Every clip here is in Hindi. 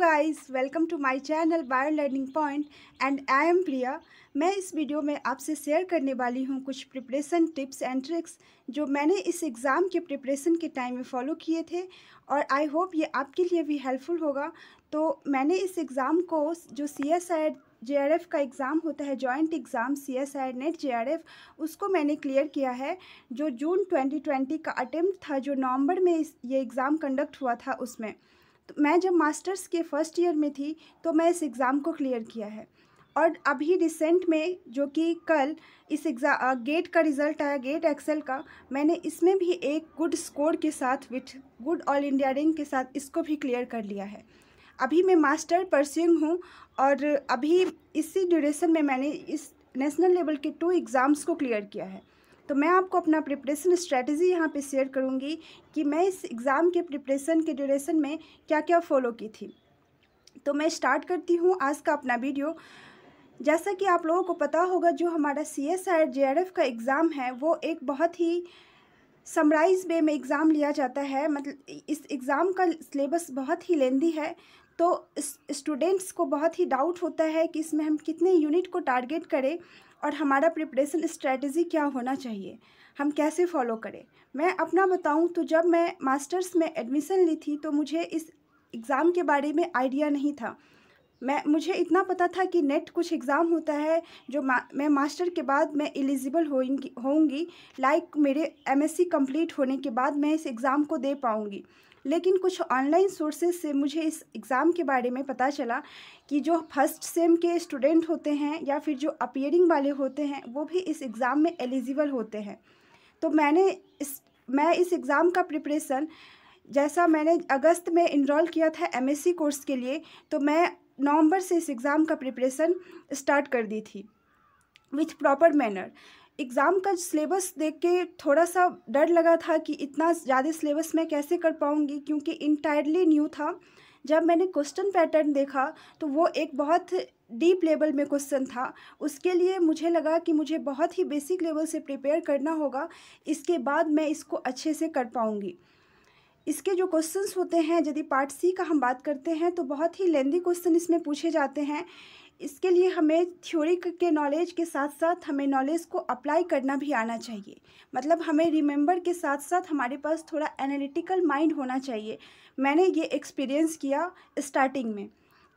Guys, welcome to my channel bio learning point and I am Priya. मैं इस वीडियो में आपसे शेयर करने वाली हूं कुछ प्रिपरेशन टिप्स एंड ट्रिक्स जो मैंने इस एग्ज़ाम के प्रिपरेशन के टाइम में फॉलो किए थे और आई होप ये आपके लिए भी हेल्पफुल होगा। तो मैंने इस एग्ज़ाम को जो CSIR JRF का एग्ज़ाम होता है, joint exam CSIR net JRF, उसको मैंने क्लियर किया है। जो जून 2020 का अटेम्प्ट था, जो नवंबर में ये एग्ज़ाम कंडक्ट हुआ था, उसमें तो मैं जब मास्टर्स के फर्स्ट ईयर में थी तो मैं इस एग्ज़ाम को क्लियर किया है। और अभी रिसेंट में जो कि कल इस गेट का रिज़ल्ट आया, गेट एक्सेल का, मैंने इसमें भी एक गुड स्कोर के साथ with good all India rank के साथ इसको भी क्लियर कर लिया है। अभी मैं मास्टर परस्यूइंग हूँ और अभी इसी ड्यूरेशन में मैंने इस नेशनल लेवल के 2 एग्ज़ाम्स को क्लियर किया है। तो मैं आपको अपना प्रिपरेशन स्ट्रेटजी यहाँ पे शेयर करूँगी कि मैं इस एग्ज़ाम के प्रिपरेशन के ड्यूरेशन में क्या क्या फ़ॉलो की थी। तो मैं स्टार्ट करती हूँ आज का अपना वीडियो। जैसा कि आप लोगों को पता होगा, जो हमारा CSIR JRF का एग्ज़ाम है वो एक बहुत ही समराइज वे में एग्ज़ाम लिया जाता है। मतलब इस एग्ज़ाम का सिलेबस बहुत ही लेंदी है, तो स्टूडेंट्स को बहुत ही डाउट होता है कि इसमें हम कितने यूनिट को टारगेट करें और हमारा प्रिपरेशन स्ट्रेटजी क्या होना चाहिए, हम कैसे फॉलो करें। मैं अपना बताऊं तो जब मैं मास्टर्स में एडमिशन ली थी तो मुझे इस एग्ज़ाम के बारे में आइडिया नहीं था। मुझे इतना पता था कि नेट कुछ एग्ज़ाम होता है जो मैं मास्टर के बाद मैं एलिजिबल होंगी लाइक मेरे MSc कंप्लीट होने के बाद मैं इस एग्ज़ाम को दे पाऊँगी। लेकिन कुछ ऑनलाइन सोर्सेज से मुझे इस एग्ज़ाम के बारे में पता चला कि जो फर्स्ट सेम के स्टूडेंट होते हैं या फिर जो अपीयरिंग वाले होते हैं वो भी इस एग्ज़ाम में एलिजिबल होते हैं। तो मैं इस एग्ज़ाम का प्रिपरेशन, जैसा मैंने अगस्त में इनरोल किया था MSc कोर्स के लिए, तो मैं नवंबर से इस एग्ज़ाम का प्रिपरेशन स्टार्ट कर दी थी विथ प्रॉपर मैनर। एग्ज़ाम का सिलेबस देख के थोड़ा सा डर लगा था कि इतना ज़्यादा सिलेबस मैं कैसे कर पाऊँगी, क्योंकि इंटायरली न्यू था। जब मैंने क्वेश्चन पैटर्न देखा तो वो एक बहुत डीप लेवल में क्वेश्चन था। उसके लिए मुझे लगा कि मुझे बहुत ही बेसिक लेवल से प्रिपेयर करना होगा, इसके बाद मैं इसको अच्छे से कर पाऊँगी। इसके जो क्वेश्चंस होते हैं, यदि पार्ट C का हम बात करते हैं तो बहुत ही लेंदी क्वेश्चन इसमें पूछे जाते हैं। इसके लिए हमें थ्योरी के नॉलेज के साथ साथ हमें नॉलेज को अप्लाई करना भी आना चाहिए। मतलब हमें रिमेंबर के साथ साथ हमारे पास थोड़ा एनालिटिकल माइंड होना चाहिए। मैंने ये एक्सपीरियंस किया स्टार्टिंग में।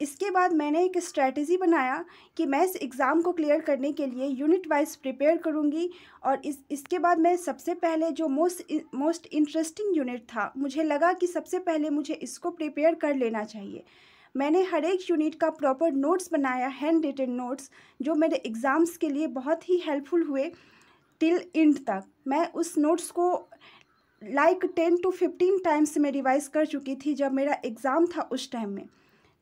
इसके बाद मैंने एक स्ट्रैटेजी बनाया कि मैं इस एग्ज़ाम को क्लियर करने के लिए यूनिट वाइज प्रिपेयर करूँगी। और इसके बाद मैं सबसे पहले जो मोस्ट इंटरेस्टिंग यूनिट था, मुझे लगा कि सबसे पहले मुझे इसको प्रिपेयर कर लेना चाहिए। मैंने हर एक यूनिट का प्रॉपर नोट्स बनाया, हैंड रिटन नोट्स, जो मेरे एग्ज़ाम्स के लिए बहुत ही हेल्पफुल हुए टिल एंड तक। मैं उस नोट्स को लाइक 10 to 15 टाइम्स में रिवाइज़ कर चुकी थी जब मेरा एग्ज़ाम था उस टाइम में।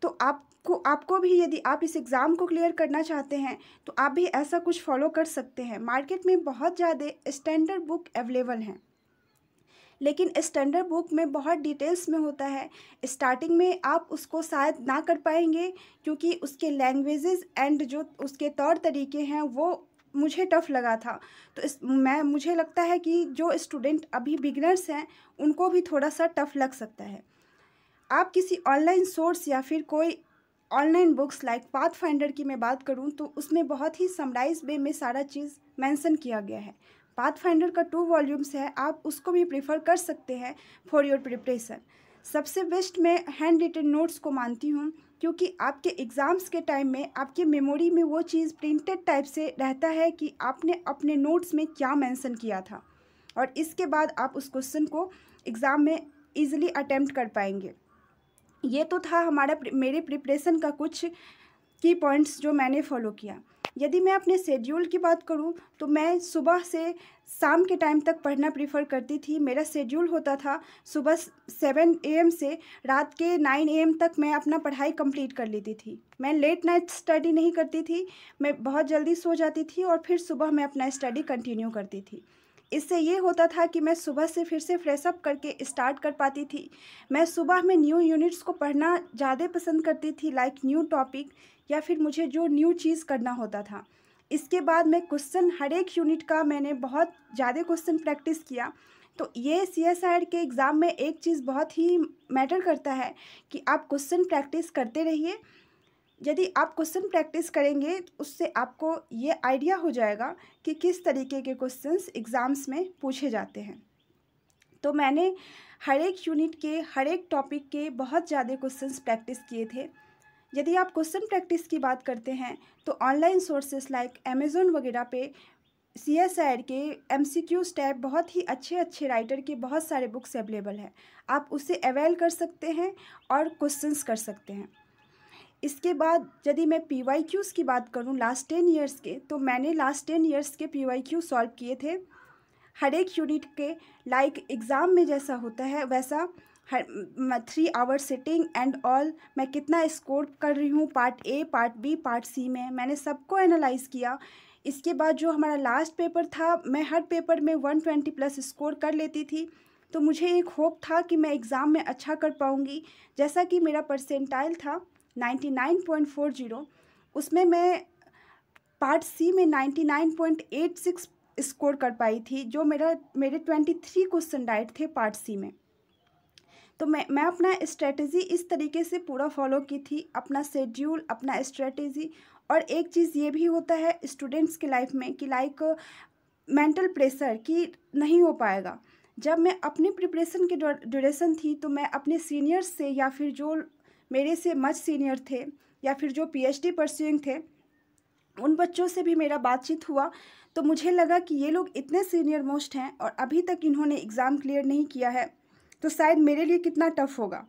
तो आपको भी, यदि आप इस एग्ज़ाम को क्लियर करना चाहते हैं तो आप भी ऐसा कुछ फॉलो कर सकते हैं। मार्केट में बहुत ज़्यादा स्टैंडर्ड बुक अवेलेबल हैं, लेकिन स्टैंडर्ड बुक में बहुत डिटेल्स में होता है। स्टार्टिंग में आप उसको शायद ना कर पाएंगे, क्योंकि उसके लैंग्वेजेस एंड जो उसके तौर तरीके हैं वो मुझे टफ़ लगा था। तो मुझे लगता है कि जो स्टूडेंट अभी बिगिनर्स हैं उनको भी थोड़ा सा टफ़ लग सकता है। आप किसी ऑनलाइन सोर्स या फिर कोई ऑनलाइन बुक्स लाइक पाथफाइंडर की मैं बात करूं तो उसमें बहुत ही समराइज वे में सारा चीज़ मेंशन किया गया है। पाथफाइंडर का 2 वॉल्यूम्स है, आप उसको भी प्रेफर कर सकते हैं फॉर योर प्रिपरेशन। सबसे बेस्ट मैं हैंड रिटन नोट्स को मानती हूँ, क्योंकि आपके एग्ज़ाम्स के टाइम में आपके मेमोरी में वो चीज़ प्रिंटेड टाइप से रहता है कि आपने अपने नोट्स में क्या मेंशन किया था, और इसके बाद आप उस क्वेश्चन को एग्ज़ाम में ईजिली अटैम्प्ट कर पाएंगे। ये तो था मेरे प्रिपरेशन का कुछ की पॉइंट्स जो मैंने फॉलो किया। यदि मैं अपने शेड्यूल की बात करूं तो मैं सुबह से शाम के टाइम तक पढ़ना प्रीफर करती थी। मेरा शेड्यूल होता था सुबह 7 AM से रात के 9 AM तक मैं अपना पढ़ाई कंप्लीट कर लेती थी। मैं लेट नाइट स्टडी नहीं करती थी, मैं बहुत जल्दी सो जाती थी और फिर सुबह मैं अपना स्टडी कंटिन्यू करती थी। इससे ये होता था कि मैं सुबह से फिर से फ्रेश अप करके स्टार्ट कर पाती थी। मैं सुबह में न्यू यूनिट्स को पढ़ना ज़्यादा पसंद करती थी, लाइक न्यू टॉपिक या फिर मुझे जो न्यू चीज़ करना होता था। इसके बाद मैं क्वेश्चन हर एक यूनिट का मैंने बहुत ज़्यादा क्वेश्चन प्रैक्टिस किया, तो ये CSIR के एग्ज़ाम में एक चीज़ बहुत ही मैटर करता है कि आप क्वेश्चन प्रैक्टिस करते रहिए। यदि आप क्वेश्चन प्रैक्टिस करेंगे तो उससे आपको ये आइडिया हो जाएगा कि किस तरीके के क्वेश्चंस एग्ज़ाम्स में पूछे जाते हैं। तो मैंने हर एक यूनिट के हर एक टॉपिक के बहुत ज़्यादा क्वेश्चंस प्रैक्टिस किए थे। यदि आप क्वेश्चन प्रैक्टिस की बात करते हैं तो ऑनलाइन सोर्सेस लाइक अमेज़न वगैरह पे CSIR के MCQs टैब बहुत ही अच्छे अच्छे राइटर के बहुत सारे बुक्स अवेलेबल हैं। आप उसे अवेल कर सकते हैं और क्वेश्चंस कर सकते हैं। इसके बाद यदि मैं PYQs की बात करूं लास्ट 10 ईयर्स के, तो मैंने लास्ट 10 ईयर्स के PYQ सॉल्व किए थे। हर एक यूनिट के लाइक एग्ज़ाम में जैसा होता है वैसा 3 आवर सिटिंग एंड ऑल, मैं कितना स्कोर कर रही हूँ part A, part B, part C में, मैंने सबको एनालाइज़ किया। इसके बाद जो हमारा लास्ट पेपर था, मैं हर पेपर में 120 प्लस स्कोर कर लेती थी। तो मुझे एक होप था कि मैं एग्ज़ाम में अच्छा कर पाऊँगी। जैसा कि मेरा परसेंटाइल था 99.40, उसमें मैं पार्ट सी में 99.86 स्कोर कर पाई थी, जो मेरे 23 क्वेश्चन राइट थे पार्ट सी में। तो मैं अपना स्ट्रेटजी इस तरीके से पूरा फॉलो की थी, अपना शेड्यूल, अपना स्ट्रेटजी। और एक चीज़ ये भी होता है स्टूडेंट्स के लाइफ में कि लाइक मेंटल प्रेशर कि नहीं हो पाएगा। जब मैं अपनी प्रिपरेशन की ड्यूरेशन थी तो मैं अपने सीनियर्स से या फिर जो मेरे से मच सीनियर थे या फिर जो PhD परस्यूइंग थे, उन बच्चों से भी मेरा बातचीत हुआ। तो मुझे लगा कि ये लोग इतने सीनियर मोस्ट हैं और अभी तक इन्होंने एग्ज़ाम क्लियर नहीं किया है, तो शायद मेरे लिए कितना टफ़ होगा।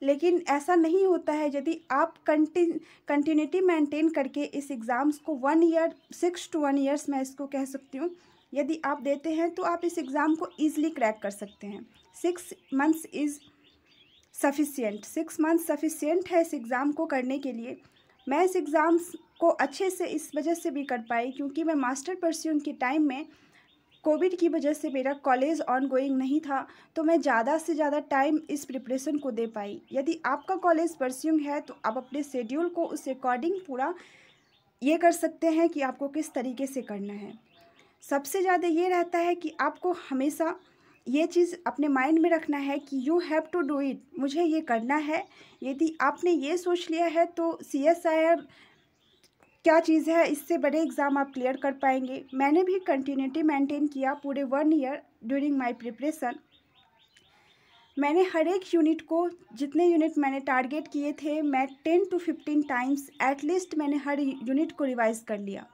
लेकिन ऐसा नहीं होता है। यदि आप कंटिन्यूटी मेंटेन करके इस एग्ज़ाम्स को 1 ईयर 6 to 1 ईयर्स मैं इसको कह सकती हूँ, यदि आप देते हैं तो आप इस एग्ज़ाम को ईज़िली क्रैक कर सकते हैं। 6 months is sufficient, 6 months sufficient है इस एग्ज़ाम को करने के लिए। मैं इस एग्ज़ाम्स को अच्छे से इस वजह से भी कर पाई क्योंकि मैं मास्टर परस्यूइंग के टाइम में कोविड की वजह से मेरा कॉलेज ऑन गोइंग नहीं था, तो मैं ज़्यादा से ज़्यादा टाइम इस प्रिपरेशन को दे पाई। यदि आपका कॉलेज परस्यूइंग है तो आप अपने शेड्यूल को उस अकॉर्डिंग पूरा ये कर सकते हैं कि आपको किस तरीके से करना है। सबसे ज़्यादा ये रहता है कि आपको हमेशा ये चीज़ अपने माइंड में रखना है कि you have to do it, मुझे ये करना है। यदि आपने ये सोच लिया है तो CSIR क्या चीज़ है, इससे बड़े एग्ज़ाम आप क्लियर कर पाएंगे। मैंने भी कंटिन्यूटी मेंटेन किया पूरे 1 ईयर ड्यूरिंग माय प्रिपरेशन। मैंने हर एक यूनिट को, जितने यूनिट मैंने टारगेट किए थे, मैं 10 to 15 टाइम्स एटलीस्ट मैंने हर यूनिट को रिवाइज़ कर लिया।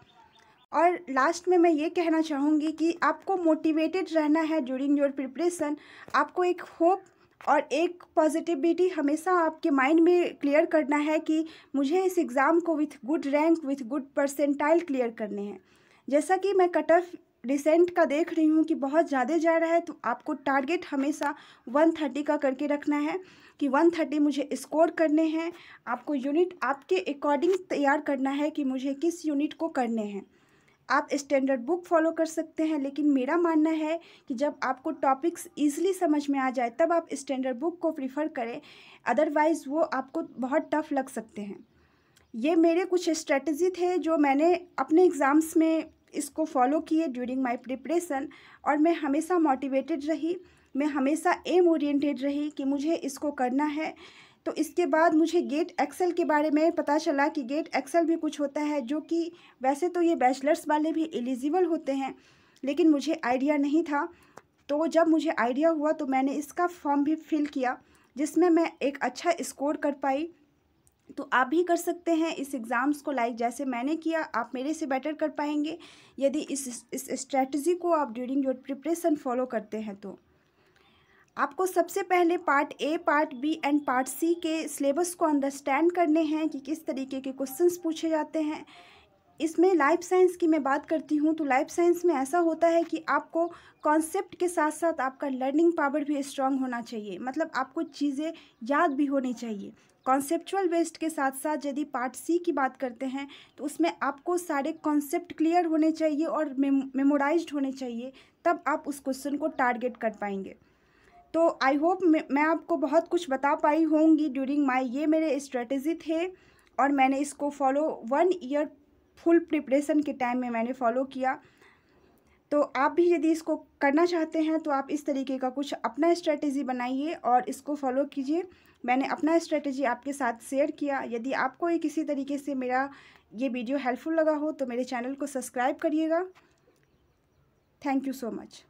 और लास्ट में मैं ये कहना चाहूँगी कि आपको मोटिवेटेड रहना है ड्यूरिंग योर प्रिपरेशन। आपको एक होप और एक पॉजिटिविटी हमेशा आपके माइंड में क्लियर करना है कि मुझे इस एग्ज़ाम को with good rank, with good percentile clear करने हैं। जैसा कि मैं कट ऑफ रिसेंट का देख रही हूँ कि बहुत ज़्यादा जा रहा है, तो आपको टारगेट हमेशा 130 का करके रखना है कि 130 मुझे स्कोर करने हैं। आपको यूनिट आपके अकॉर्डिंग तैयार करना है कि मुझे किस यूनिट को करने हैं। आप स्टैंडर्ड बुक फॉलो कर सकते हैं, लेकिन मेरा मानना है कि जब आपको टॉपिक्स ईजिली समझ में आ जाए तब आप स्टैंडर्ड बुक को प्रीफर करें, अदरवाइज़ वो आपको बहुत टफ लग सकते हैं। ये मेरे कुछ स्ट्रेटजी थे जो मैंने अपने एग्ज़ाम्स में इसको फॉलो किए ड्यूरिंग माय प्रिपरेशन, और मैं हमेशा मोटिवेटेड रही, मैं हमेशा एम ओरिएंटेड रही कि मुझे इसको करना है। तो इसके बाद मुझे गेट एक्सेल के बारे में पता चला कि गेट एक्सेल भी कुछ होता है, जो कि वैसे तो ये बैचलर्स वाले भी एलिजिबल होते हैं, लेकिन मुझे आइडिया नहीं था। तो जब मुझे आइडिया हुआ तो मैंने इसका फॉर्म भी फिल किया, जिसमें मैं एक अच्छा स्कोर कर पाई। तो आप भी कर सकते हैं इस एग्ज़ाम्स को, लाइक जैसे मैंने किया, आप मेरे से बेटर कर पाएंगे यदि इस स्ट्रेटजी को आप ड्यूरिंग योर प्रिपरेशन फॉलो करते हैं। तो आपको सबसे पहले part A, part B and part C के सिलेबस को अंडरस्टैंड करने हैं कि किस तरीके के क्वेश्चंस पूछे जाते हैं। इसमें लाइफ साइंस की मैं बात करती हूँ तो लाइफ साइंस में ऐसा होता है कि आपको कॉन्सेप्ट के साथ साथ आपका लर्निंग पावर भी स्ट्रांग होना चाहिए, मतलब आपको चीज़ें याद भी होनी चाहिए। कॉन्सेप्चुअल बेस्ड के साथ साथ यदि पार्ट सी की बात करते हैं तो उसमें आपको सारे कॉन्सेप्ट क्लियर होने चाहिए और मेमोराइज्ड होने चाहिए, तब आप उस क्वेश्चन को टारगेट कर पाएंगे। तो आई होप मैं आपको बहुत कुछ बता पाई होंगी ड्यूरिंग माय, ये मेरे स्ट्रेटजी थे और मैंने इसको फॉलो 1 ईयर फुल प्रिपरेशन के टाइम में मैंने फॉलो किया। तो आप भी यदि इसको करना चाहते हैं तो आप इस तरीके का कुछ अपना स्ट्रेटेजी बनाइए और इसको फॉलो कीजिए। मैंने अपना स्ट्रेटेजी आपके साथ शेयर किया। यदि आपको ये किसी तरीके से मेरा ये वीडियो हेल्पफुल लगा हो तो मेरे चैनल को सब्सक्राइब करिएगा। Thank you so much.